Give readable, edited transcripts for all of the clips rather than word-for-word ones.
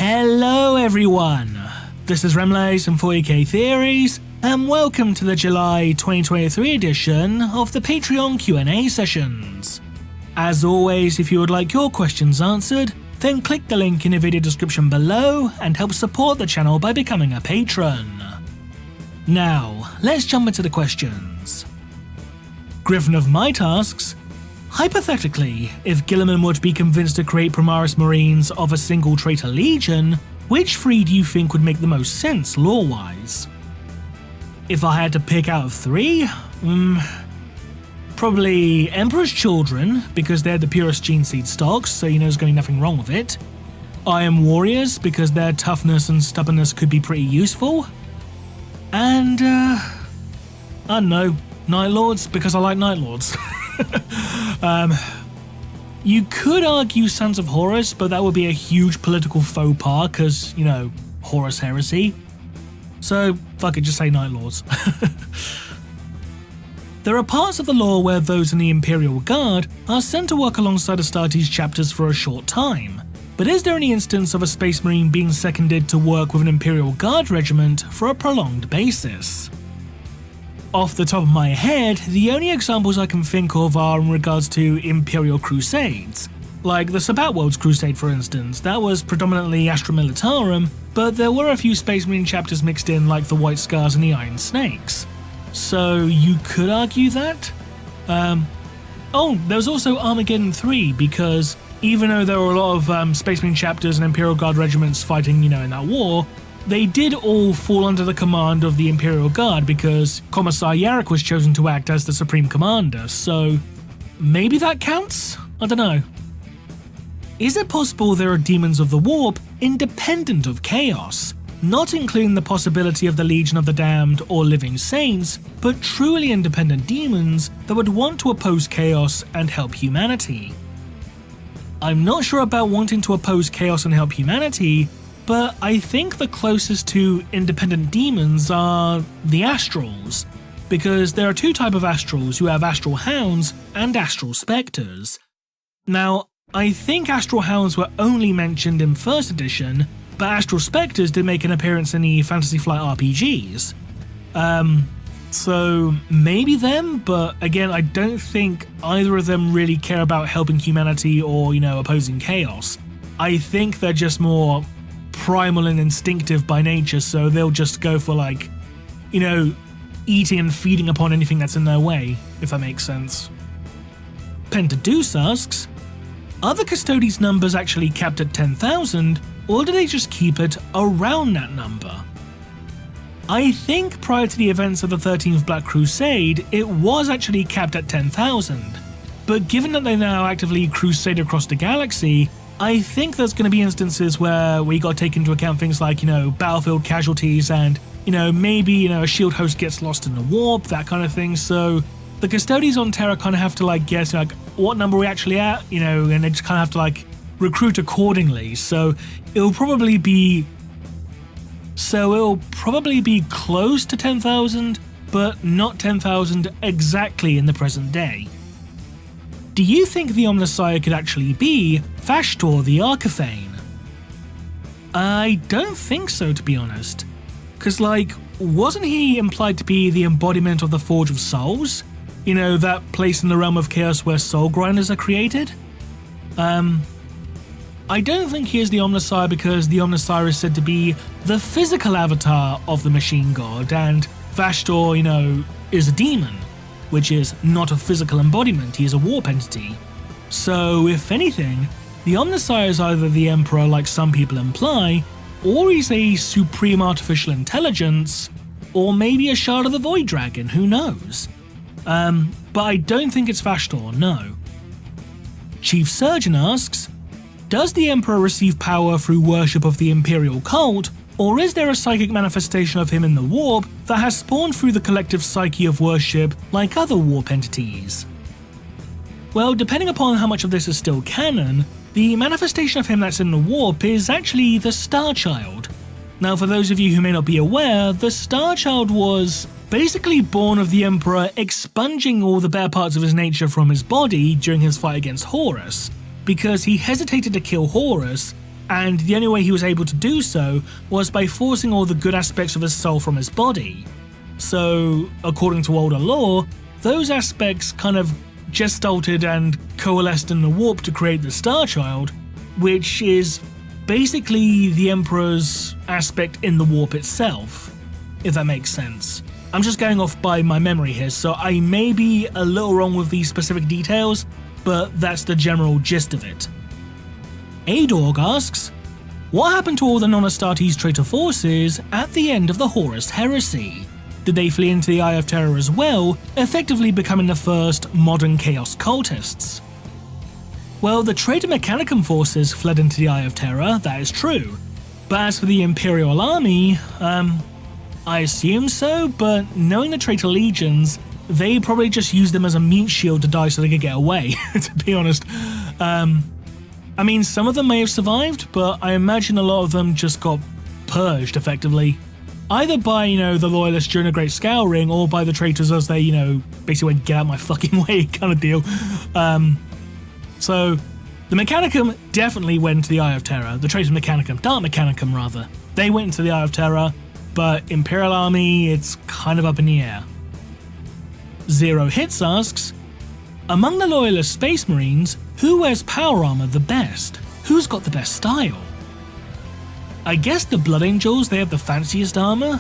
Hello everyone, this is Remlace from 40k Theories, and welcome to the July 2023 edition of the Patreon Q&A sessions. As always, if you would like your questions answered, then click the link in the video description below and help support the channel by becoming a patron. Now, let's jump into the questions. Griffin of My Tasks: hypothetically, if Gilliman were to be convinced to create Primaris Marines of a single traitor legion, which three do you think would make the most sense lore-wise? If I had to pick out of three, probably Emperor's Children, because they're the purest gene seed stocks, so you know there's going to be nothing wrong with it. Iron Warriors, because their toughness and stubbornness could be pretty useful. And, I don't know, Night Lords, because I like Night Lords. You could argue Sons of Horus, but that would be a huge political faux pas because, you know, Horus heresy. So, fuck it, just say Night Lords. There are parts of the lore where those in the Imperial Guard are sent to work alongside Astartes chapters for a short time, but is there any instance of a Space Marine being seconded to work with an Imperial Guard regiment for a prolonged basis? Off the top of my head, the only examples I can think of are in regards to Imperial Crusades. Like the Sabbat Worlds Crusade for instance, that was predominantly Astra Militarum, but there were a few Space Marine chapters mixed in like the White Scars and the Iron Snakes. So you could argue that? Oh, there was also Armageddon 3, because even though there were a lot of Space Marine chapters and Imperial Guard regiments fighting, you know, in that war, they did all fall under the command of the Imperial Guard because Commissar Yarrick was chosen to act as the Supreme Commander, so maybe that counts? I don't know. Is it possible there are demons of the warp independent of chaos, not including the possibility of the Legion of the Damned or Living Saints, but truly independent demons that would want to oppose chaos and help humanity? I'm not sure about wanting to oppose chaos and help humanity, but I think the closest to independent demons are the Astrals, because there are two types of Astrals who have Astral Hounds and Astral Spectres. Now, I think Astral Hounds were only mentioned in 1st edition, but Astral Spectres did make an appearance in the Fantasy Flight RPGs. So maybe them, but again, I don't think either of them really care about helping humanity or, you know, opposing chaos. I think they're just more primal and instinctive by nature, so they'll just go for, like, you know, eating and feeding upon anything that's in their way, if that makes sense. Pentadeuce asks, are the Custodes numbers actually capped at 10,000, or do they just keep it around that number? I think prior to the events of the 13th Black Crusade, it was actually capped at 10,000, but given that they now actively crusade across the galaxy, I think there's going to be instances where we got to take into account things like, you know, battlefield casualties and, you know, maybe, you know, a shield host gets lost in the warp, that kind of thing, so the Custodes on Terra kind of have to, like, guess, like, what number we're actually at, you know, and they just kind of have to, like, recruit accordingly, so it'll probably be close to 10,000, but not 10,000 exactly in the present day. Do you think the Omnissiah could actually be Vashtor the Arcathane? I don't think so, to be honest. Cause, like, wasn't he implied to be the embodiment of the Forge of Souls? You know, that place in the realm of chaos where soul grinders are created? I don't think he is the Omnissiah because the Omnissiah is said to be the physical avatar of the machine god, and Vashtor, you know, is a demon, which is not a physical embodiment, he is a warp entity. So, if anything, the Omnissiah is either the Emperor like some people imply, or he's a supreme artificial intelligence, or maybe a shard of the Void Dragon, who knows? But I don't think it's Vashtor, no. Chief Surgeon asks, does the Emperor receive power through worship of the Imperial cult, or is there a psychic manifestation of him in the warp that has spawned through the collective psyche of worship like other warp entities? Well, depending upon how much of this is still canon, the manifestation of him that's in the warp is actually the Star Child. Now, for those of you who may not be aware, the Star Child was basically born of the Emperor expunging all the better parts of his nature from his body during his fight against Horus, because he hesitated to kill Horus and the only way he was able to do so was by forcing all the good aspects of his soul from his body. So, according to older lore, those aspects kind of gestalted and coalesced in the warp to create the Star Child, which is basically the Emperor's aspect in the warp itself, if that makes sense. I'm just going off by my memory here, so I may be a little wrong with these specific details, but that's the general gist of it. Adorg asks, what happened to all the non-Astartes traitor forces at the end of the Horus Heresy? Did they flee into the Eye of Terror as well, effectively becoming the first modern Chaos cultists? Well, the traitor Mechanicum forces fled into the Eye of Terror, that is true. But as for the Imperial army, I assume so, but knowing the traitor legions, they probably just used them as a meat shield to die so they could get away, to be honest. I mean, some of them may have survived, but I imagine a lot of them just got purged, effectively. Either by, the loyalists during a great scouring, or by the traitors as they, basically went, get out my fucking way kind of deal. So, the Mechanicum definitely went into the Eye of Terror. The traitors Mechanicum, Dark Mechanicum rather. They went into the Eye of Terror, but Imperial Army, it's kind of up in the air. Zero Hits asks, among the loyalist Space Marines, who wears power armor the best? Who's got the best style? I guess the Blood Angels, they have the fanciest armor,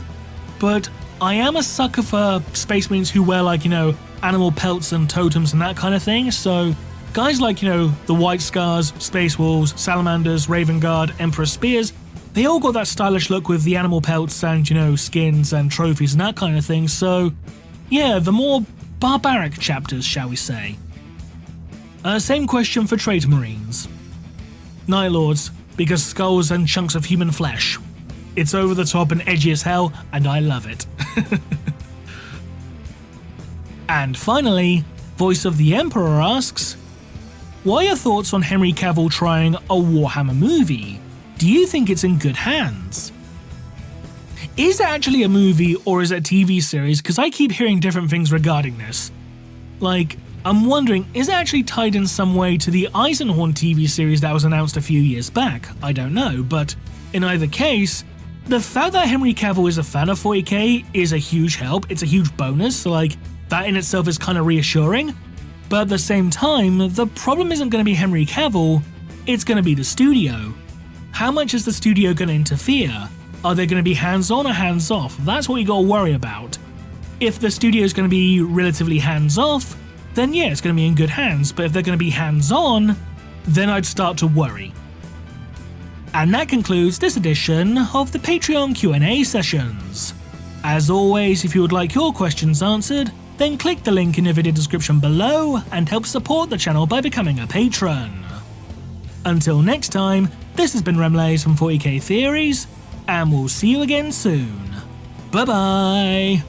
but I am a sucker for Space Marines who wear animal pelts and totems and that kind of thing, so guys like, the White Scars, Space Wolves, Salamanders, Raven Guard, Emperor Spears, they all got that stylish look with the animal pelts and, skins and trophies and that kind of thing, so yeah, the more barbaric chapters, shall we say. Same question for Traitor Marines. Night Lords, because skulls and chunks of human flesh. It's over the top and edgy as hell, and I love it. And finally, Voice of the Emperor asks, what are your thoughts on Henry Cavill trying a Warhammer movie? Do you think it's in good hands? Is it actually a movie or is it a TV series? Because I keep hearing different things regarding this. I'm wondering, is it actually tied in some way to the Eisenhorn TV series that was announced a few years back? I don't know, but in either case, the fact that Henry Cavill is a fan of 40k is a huge help, it's a huge bonus, so that in itself is kind of reassuring. But at the same time, the problem isn't going to be Henry Cavill, it's going to be the studio. How much is the studio going to interfere? Are they going to be hands-on or hands-off? That's what you got to worry about. If the studio is going to be relatively hands-off, then yeah, it's going to be in good hands, but if they're going to be hands-on, then I'd start to worry. And that concludes this edition of the Patreon Q&A sessions. As always, if you would like your questions answered, then click the link in the video description below and help support the channel by becoming a patron. Until next time, this has been Remlays from 40k Theories, and we'll see you again soon. Bye bye!